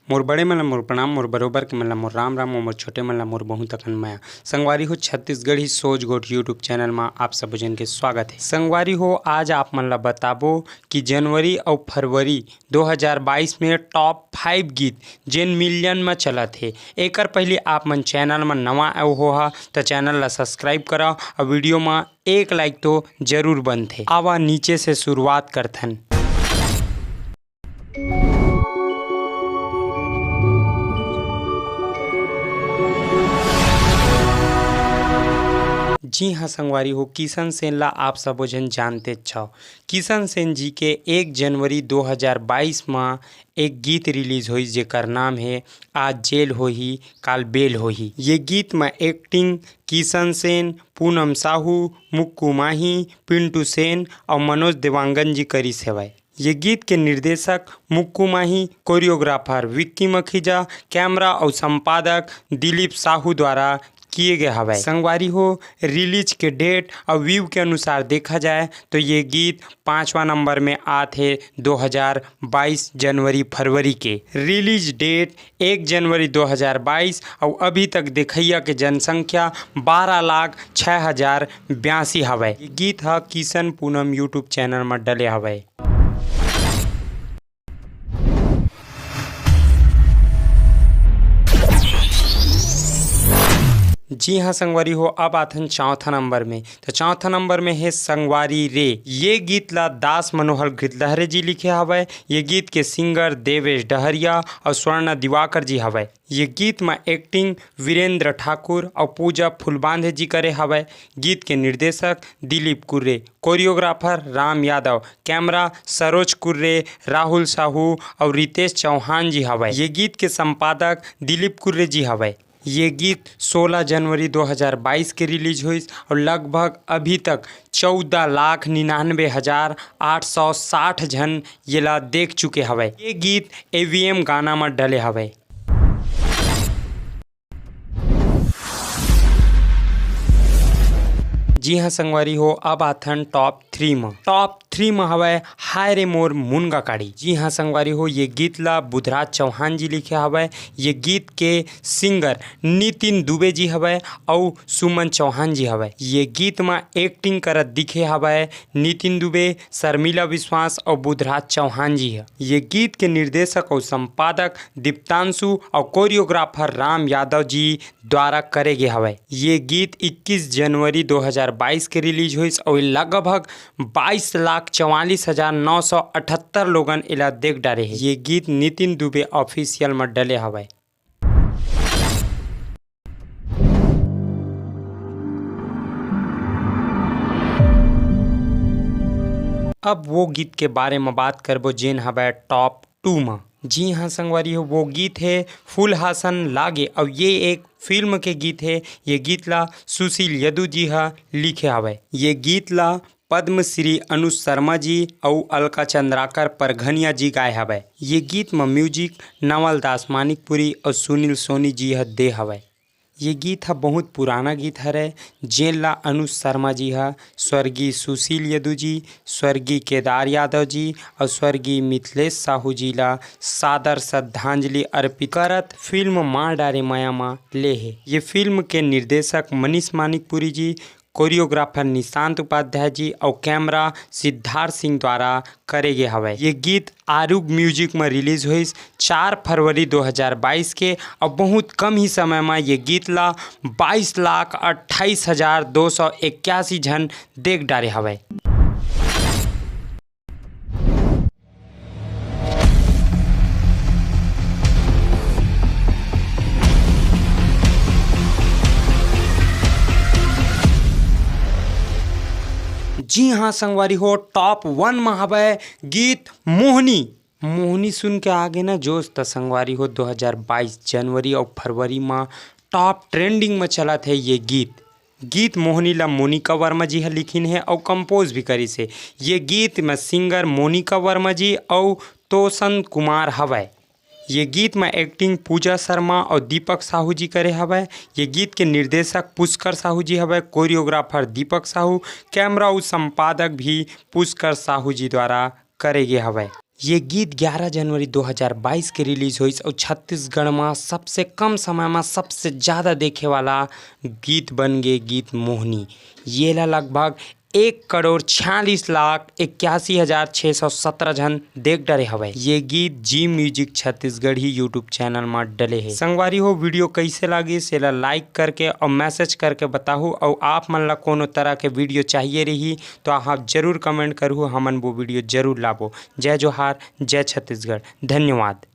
मोर बड़े मन ला मोर प्रणाम, मोर बरोबर के मन ला मोर राम राम, मोर छोटे मन ला मोर बहुत अकन माया। संगवारी हो छत्तीसगढ़ी सोच गोठ यूट्यूब चैनल में आप सब जन के स्वागत है। संगवारी हो आज आप मन ला बताबो कि जनवरी और फरवरी 2022 में टॉप 5 गीत जेन मिलियन में चलत है। एकर पहले आप मन चैनल में नवा आए हो तो चैनल ला सब्सक्राइब करा और वीडियो में एक लाइक तो जरूर बनथे। आवा नीचे से शुरुआत करथन। जी हाँ संगवारी हो, किशन सेन ला आप सब जन जानते छो। किशन सेन जी के 1 जनवरी 2022 में एक गीत रिलीज हुई जेकर नाम है आज जेल होही काल बेल होही। ये गीत में एक्टिंग किशन सेन, पूनम साहू, मुक्कू माही, पिंटू सेन और मनोज देवांगन जी करी सेवाएं। ये गीत के निर्देशक मुक्कू माही, कोरियोग्राफर विक्की मखीजा, कैमरा और संपादक दिलीप साहू द्वारा किए गए हवाए। संगवारी हो रिलीज के डेट और व्यू के अनुसार देखा जाए तो ये गीत 5वां नंबर में आते 2022 जनवरी फरवरी के। रिलीज डेट 1 जनवरी 2022 और अभी तक देखैया के जनसंख्या 12,06,082 हवाए। ये गीत है किशन पूनम यूट्यूब चैनल में डले हवाए। जी हाँ संगवारी हो, अब आथन चौथा नंबर में। तो चौथा नंबर में है संगवारी रे। ये गीत ला दास मनोहर गिरधरे जी लिखे हवे। ये गीत के सिंगर देवेश डहरिया और स्वर्ण दिवाकर जी हवे। ये गीत में एक्टिंग वीरेंद्र ठाकुर और पूजा फुलबांधे जी करे हवे। गीत के निर्देशक दिलीप कुर्रे, कोरियोग्राफर राम यादव, कैमरा सरोज कुर्रे, राहुल साहू और रितेश चौहान जी हवे। ये गीत के संपादक दिलीप कुर्रे जी हवे। ये गीत 16 जनवरी 2022 के रिलीज हुई और लगभग अभी तक 14,99,860 जन ये ला देख चुके हवे। ये गीत AVM गाना में डले हवे। जी हाँ संगवारी हो, अब आथन टॉप 3 में। टॉप 3 में हवे हाय रे मोर मुनगा काड़ी। जी हाँ संगवारी हो, ये गीत ला बुधराज चौहान जी लिखे हवे। ये गीत के सिंगर नितिन दुबे जी हवे और सुमन चौहान जी हवे। ये गीत में एक्टिंग करत दिखे हवे नितिन दुबे, शर्मिला विश्वास और बुधराज चौहान जी है। ये गीत के निर्देशक और संपादक दीप्तांशु और कोरियोग्राफर राम यादव जी द्वारा करे गए हवे। ये गीत 21 जनवरी 2022 के रिलीज हुई और लगभग 22,44,978 लोगन इला देख डारे हैं। ये गीत नितिन दुबे ऑफिशियल में डले हवे। अब वो गीत के बारे में बात करबो जेन हवे टॉप 2 में। जी हाँ संगवारी हो, वो गीत है फूल हासन लागे और ये एक फिल्म के गीत है। ये गीत ला सुशील यदु जी हा लिखे हवे। ये गीत ला पद्मश्री अनुज शर्मा जी और अलका चंद्राकर परघनिया जी गाए हवे। ये गीत में म्यूजिक नवल दास मानिकपुरी और सुनील सोनी जी हा दे हवे। ये गीत है बहुत पुराना गीत हरे जेन ला अनुज शर्मा जी हा स्वर्गीय सुशील यदु जी, स्वर्गीय केदार यादव जी और स्वर्गीय मिथिलेश साहू जी ला सादर श्रद्धांजलि अर्पित करत फिल्म माँ डारे माया माँ ले है। ये फिल्म के निर्देशक मनीष मानिकपुरी जी, कोरियोग्राफर निशांत उपाध्याय जी और कैमरा सिद्धार्थ सिंह द्वारा करे गए हवे। ये गीत आरूग म्यूजिक में रिलीज हुई 4 फरवरी 2022 के और बहुत कम ही समय में ये गीत ला 22,28,281 जन देख डारे हवे। जी हाँ संगवारी हो, टॉप 1 में हवे गीत मोहनी। मोहनी सुन के आगे ना जोश त संगवारी हो 2022 जनवरी और फरवरी में टॉप ट्रेंडिंग में चला थे। ये गीत मोहनी ला मोनिका वर्मा जी है लिखिन है और कंपोज भी करी से। ये गीत में सिंगर मोनिका वर्मा जी और तोसन कुमार हवे। ये गीत में एक्टिंग पूजा शर्मा और दीपक साहू जी करे हवे। ये गीत के निर्देशक पुष्कर साहू जी हवे, कोरियोग्राफर दीपक साहू, कैमरा और संपादक भी पुष्कर साहू जी द्वारा करे गए हवे। ये गीत 11 जनवरी 2022 के रिलीज हुई और छत्तीसगढ़ में सबसे कम समय में सबसे ज़्यादा देखे वाला गीत बन गए गीत मोहनी। ये ला लगभग 1,46,81,617 जन देख डरे हवे। ये गीत जी म्यूजिक छत्तीसगढ़ ही यूट्यूब चैनल में डले है। संगवारी हो वीडियो कैसे लगी सेला लाइक करके और मैसेज करके बताहू और आप मन ला कोनो तरह के वीडियो चाहिए रही तो आप जरूर कमेंट करूँ, हमन वो वीडियो जरूर लाबो। जय जोहार, जय छत्तीसगढ़, धन्यवाद।